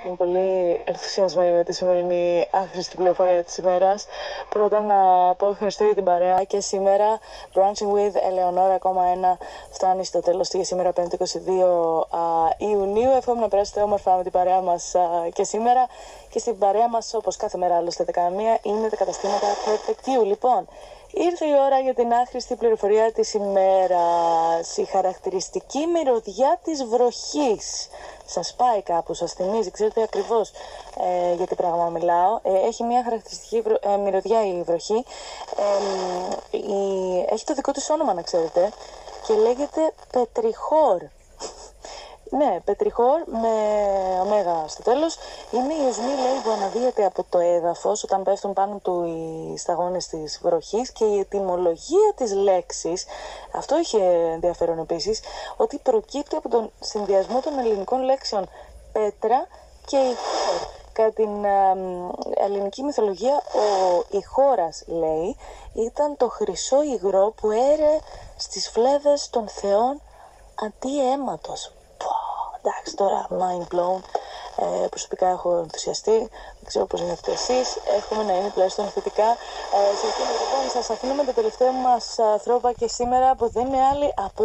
Είμαι πολύ ενθουσιασμένη με τη σημερινή άχρηστη πληροφορία της ημέρας. Πρώτα να πω ευχαριστώ για την παρέα και σήμερα Branching with Eleonora ακόμα ένα φτάνει στο τέλος για σήμερα 5η 22 Ιουνίου. Εύχομαι να περάσετε όμορφα με την παρέα μας και σήμερα και στην παρέα μας όπως κάθε μέρα άλλωστε 11 είναι τα καταστήματα Perfect You. Λοιπόν, ήρθε η ώρα για την άχρηστη πληροφορία της ημέρας. Η χαρακτηριστική μυρωδιά της βροχής. Σας πάει κάπου, σας θυμίζει, ξέρετε ακριβώς για τι πράγμα μιλάω. Έχει μια χαρακτηριστική μυρωδιά η βροχή. Έχει το δικό της όνομα να ξέρετε και λέγεται πετριχόρ. Ναι, πετριχόρ με ωμέγα στο τέλος. Είναι η οσμή, λέει, που αναδύεται από το έδαφος όταν πέφτουν πάνω του οι σταγόνες της βροχής και η ετυμολογία της λέξης, αυτό είχε ενδιαφέρον επίσης, ότι προκύπτει από τον συνδυασμό των ελληνικών λέξεων πέτρα και ηχόρ. Κατά την ελληνική μυθολογία ο Ηχόρας, λέει, ήταν το χρυσό υγρό που έρε στις φλέβες των θεών αντί αίματος. Εντάξει, τώρα mind blown. Προσωπικά έχω ενθουσιαστεί. Δεν ξέρω πώς νιώθετε εσείς. Εύχομαι να είναι τουλάχιστον θετικά. Λοιπόν, σας αφήνουμε το τελευταίο μας θρόβα και σήμερα που δεν είναι άλλη από